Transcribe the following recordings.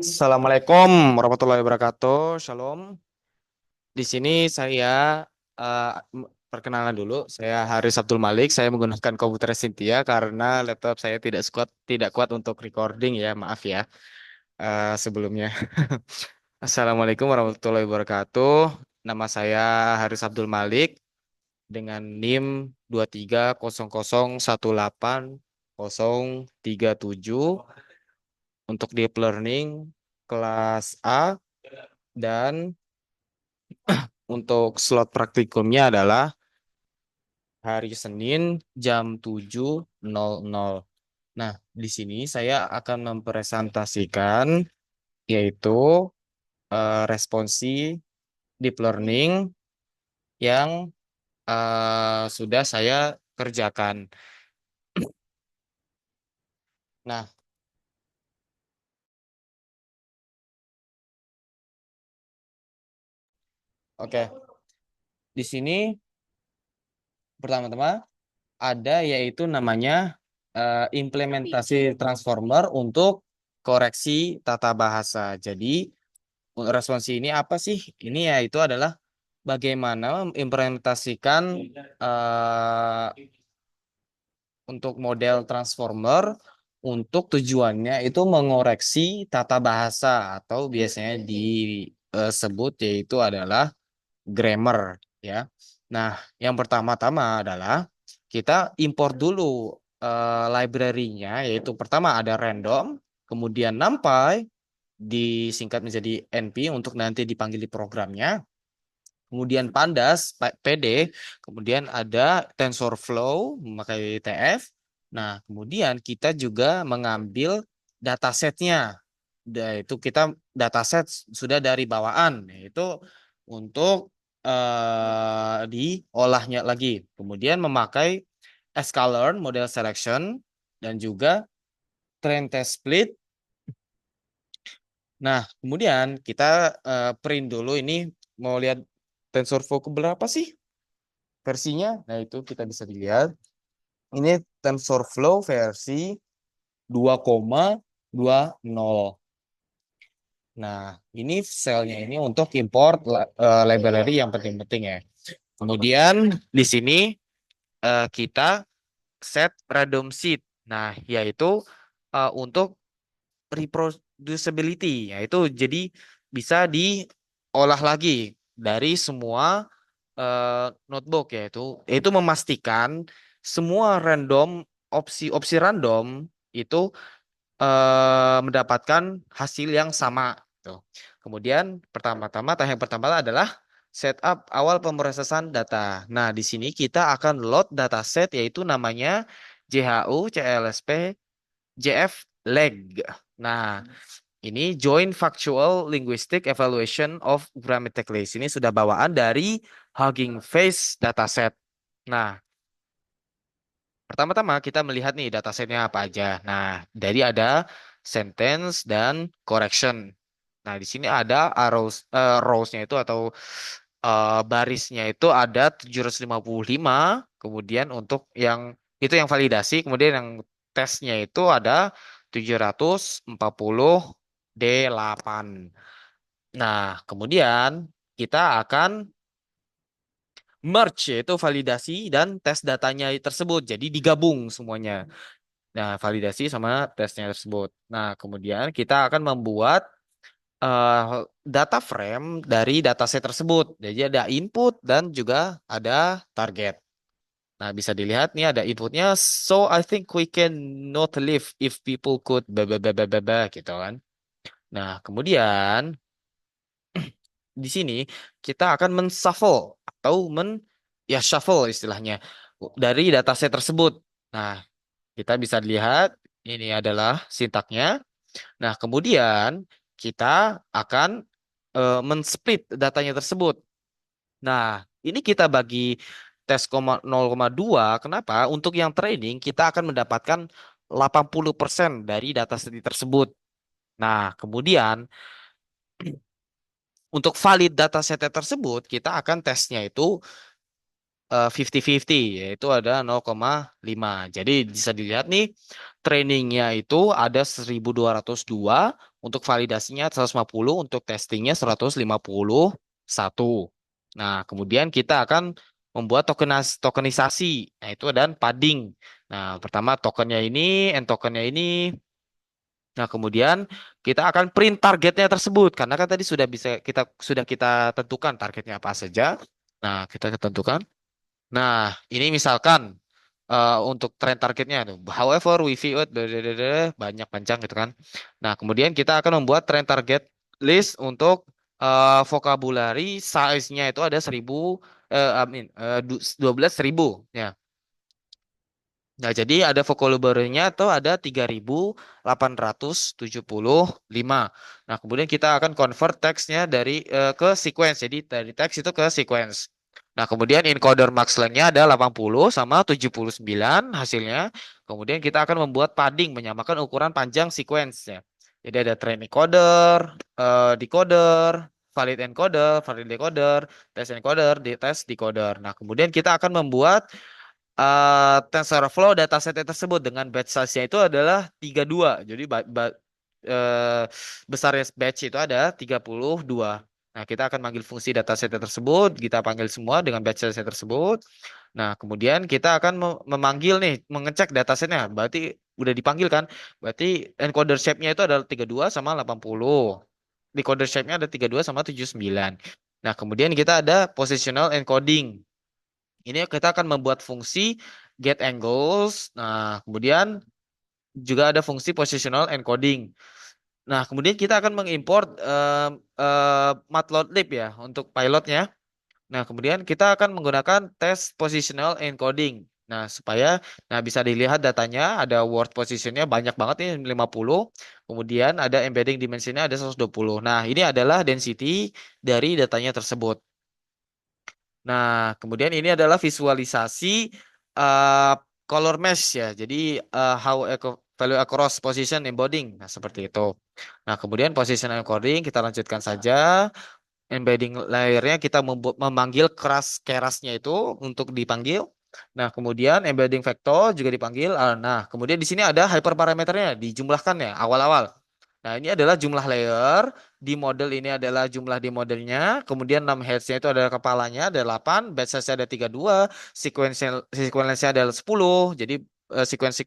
Assalamualaikum warahmatullahi wabarakatuh. Shalom. Di sini saya perkenalan dulu. Saya Haris Abdul Malik. Saya menggunakan komputer Cynthia karena laptop saya tidak kuat untuk recording ya. Maaf ya sebelumnya. Assalamualaikum warahmatullahi wabarakatuh. Nama saya Haris Abdul Malik dengan NIM 230018037 untuk deep learning kelas A. Dan untuk slot praktikumnya adalah hari Senin jam 7.00. Nah, di sini saya akan mempresentasikan yaitu responsi deep learning yang sudah saya kerjakan. Nah, oke. Di sini pertama-tama ada yaitu namanya implementasi transformer untuk koreksi tata bahasa. Jadi responsi ini apa sih? Ini yaitu adalah bagaimana mengimplementasikan eh, untuk model transformer untuk tujuannya itu mengoreksi tata bahasa atau biasanya disebut yaitu adalah grammar ya. Nah, yang pertama-tama adalah kita import dulu library-nya yaitu pertama ada random, kemudian NumPy disingkat menjadi NP untuk nanti dipanggil di programnya. Kemudian Pandas, PD, kemudian ada TensorFlow memakai TF. Nah, kemudian kita juga mengambil datasetnya. Itu kita dataset sudah dari bawaan, yaitu untuk diolahnya lagi. Kemudian memakai sklearn, model selection, dan juga train test split. Nah, kemudian kita print dulu ini mau lihat TensorFlow ke berapa sih versinya. Nah, itu kita bisa dilihat. Ini TensorFlow versi 2,20. Nah, ini selnya ini untuk import library yang penting-penting ya. Kemudian di sini kita set random seed. Nah, yaitu untuk reproducibility, yaitu jadi bisa diolah lagi dari semua notebook yaitu memastikan semua opsi-opsi random itu mendapatkan hasil yang sama tuh. Kemudian pertama-tama tahap yang pertama adalah setup awal pemrosesan data. Nah, di sini kita akan load dataset yaitu namanya JHU CLSP JF leg. Nah, ini Joint Factual Linguistic Evaluation of Grammatically. Ini sudah bawaan dari Hugging Face dataset. Nah, pertama-tama kita melihat nih datasetnya apa aja. Nah, dari ada sentence dan correction. Nah, di sini ada rows-nya itu atau barisnya itu ada 755. Kemudian untuk yang itu yang validasi, kemudian yang tesnya itu ada 748. Nah, kemudian kita akan merge yaitu validasi dan tes datanya tersebut. Jadi digabung semuanya. Nah, validasi sama tesnya tersebut. Nah, kemudian kita akan membuat eh, data frame dari dataset tersebut. Jadi ada input dan juga ada target. Nah, bisa dilihat nih ada inputnya. So I think we can not live if people could blah, blah, blah, blah, blah, blah, gitu kan. Nah, kemudian di sini kita akan men-shuffle atau ya shuffle istilahnya dari dataset tersebut. Nah, kita bisa lihat ini adalah sintaknya. Nah, kemudian kita akan men-split datanya tersebut. Nah, ini kita bagi tes 0,2. Kenapa? Untuk yang training kita akan mendapatkan 80% dari dataset tersebut. Nah, kemudian untuk valid dataset tersebut kita akan tesnya itu 50-50, yaitu ada 0,5. Jadi bisa dilihat nih, trainingnya itu ada 1202, untuk validasinya 150, untuk testingnya 151. Nah, kemudian kita akan membuat tokenisasi, nah itu dan padding. Nah, pertama tokennya ini, end tokennya ini. Nah, kemudian kita akan print targetnya tersebut karena kan tadi sudah kita tentukan targetnya apa saja. Nah, kita tentukan. Nah, ini misalkan untuk trend targetnya tuh. However, we view it banyak panjang gitu kan. Nah, kemudian kita akan membuat trend target list untuk vocabulary size-nya itu ada 1000 I mean 12.000 ya. Nah, jadi ada vocabulary-nya tuh ada 3875. Nah, kemudian kita akan convert teksnya ke sequence. Jadi dari teks itu ke sequence. Nah, kemudian encoder max length-nya ada 80 sama 79 hasilnya. Kemudian kita akan membuat padding menyamakan ukuran panjang sequence-nya. Jadi ada train encoder, decoder, valid decoder, test encoder, test decoder. Nah, kemudian kita akan membuat TensorFlow datasetnya tersebut dengan batch size-nya itu adalah 32. Jadi eh, besarnya batch itu ada 32. Nah, kita akan panggil fungsi datasetnya tersebut, kita panggil semua dengan batch size tersebut. Nah, kemudian kita akan memanggil nih, mengecek datasetnya. Berarti udah dipanggil kan? Berarti encoder shape-nya itu adalah 32 sama 80. Decoder shape-nya ada 32 sama 79. Nah, kemudian kita ada positional encoding. Ini kita akan membuat fungsi get angles. Nah, kemudian juga ada fungsi positional encoding. Nah, kemudian kita akan mengimport matplotlib ya untuk pilotnya. Nah, kemudian kita akan menggunakan test positional encoding. Nah, bisa dilihat datanya ada word positionnya banyak banget nih 50. Kemudian ada embedding dimensinya ada 120. Nah, ini adalah density dari datanya tersebut. Nah, kemudian ini adalah visualisasi uh, color mesh ya. Jadi value across position embedding. Nah, seperti itu. Nah, kemudian position encoding kita lanjutkan saja. Embedding layernya kita memanggil kerasnya itu untuk dipanggil. Nah, kemudian embedding vector juga dipanggil. Nah, kemudian di sini ada hyperparameternya dijumlahkan ya awal-awal. Nah, ini adalah jumlah layer. Di model ini adalah jumlah di modelnya. Kemudian 6 heads-nya itu adalah kepalanya, ada 8. Batch size-nya ada 32. Sequence-nya adalah 10. Jadi sequence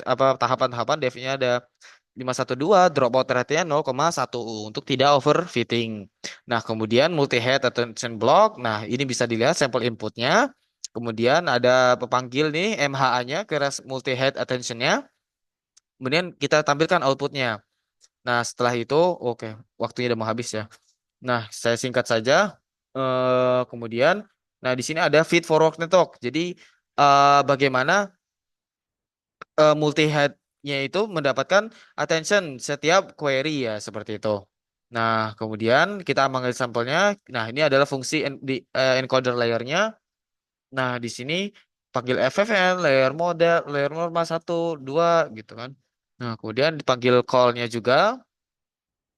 apa tahapan-tahapan dev-nya ada 512. Dropout rate-nya 0,1 untuk tidak overfitting. Nah, kemudian multi-head attention block. Nah, ini bisa dilihat sampel inputnya. Kemudian ada pepanggil nih MHA-nya ke multi-head attention-nya. Kemudian kita tampilkan outputnya. Nah, setelah itu, oke, waktunya udah mau habis ya. Nah, saya singkat saja. Kemudian, nah di sini ada feed forward network. Jadi, bagaimana multi-head-nya itu mendapatkan attention setiap query ya, seperti itu. Nah, kemudian kita ambil sampelnya. Nah, ini adalah fungsi encoder layernya. Nah, di sini panggil FFN, layer normal 1, 2 gitu kan. Nah, kemudian dipanggil call-nya juga.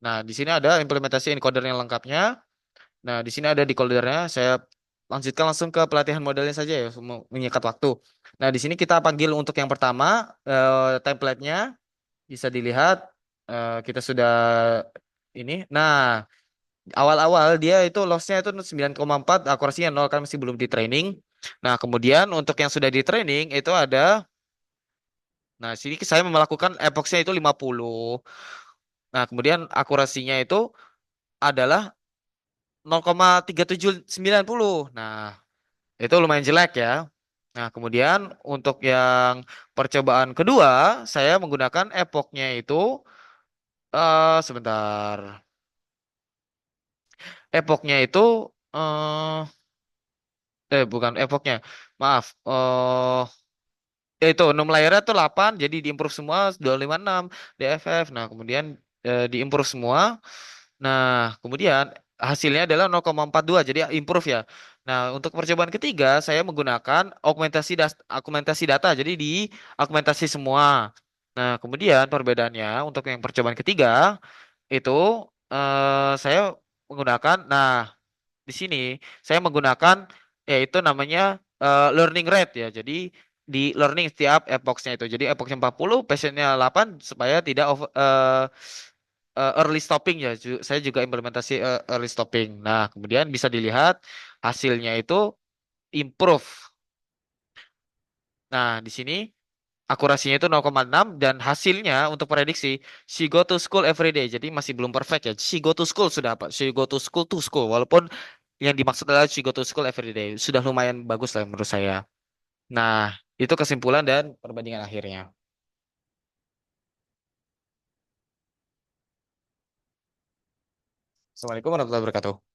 Nah, di sini ada implementasi encoder yang lengkapnya. Nah, di sini ada decodernya. Saya lanjutkan langsung ke pelatihan modelnya saja ya, menyikat waktu. Nah, di sini kita panggil untuk yang pertama template-nya bisa dilihat kita sudah ini. Nah, awal-awal dia itu loss-nya itu 9,4, akurasinya 0 kan masih belum di training. Nah, kemudian untuk yang sudah di training itu ada. Nah, sini saya melakukan epoxnya itu 50. Nah, kemudian akurasinya itu adalah 0,3790. Nah, itu lumayan jelek ya. Nah, kemudian untuk yang percobaan kedua, saya menggunakan epochnya itu sebentar. Epochnya itu eh bukan epochnya. Maaf. Itu enum layarnya tuh 8 jadi diimprove semua 256 DFF. Nah, kemudian diimprove semua. Nah, kemudian hasilnya adalah 0,42 jadi improve ya. Nah, untuk percobaan ketiga saya menggunakan augmentasi data jadi di augmentasi semua. Nah, kemudian perbedaannya untuk yang percobaan ketiga itu saya menggunakan di sini saya menggunakan yaitu namanya learning rate ya. Jadi di learning setiap epochnya itu. Jadi epochnya 40, passionnya 8 supaya tidak early stopping ya. Saya juga implementasi early stopping. Nah, kemudian bisa dilihat hasilnya itu improve. Nah, di sini akurasinya itu 0,6 dan hasilnya untuk prediksi she go to school every day. Jadi masih belum perfect ya. She go to school sudah apa? She go to school walaupun yang dimaksud adalah she go to school every day. Sudah lumayan bagus lah menurut saya. Nah, itu kesimpulan dan perbandingan akhirnya. Assalamualaikum warahmatullahi wabarakatuh.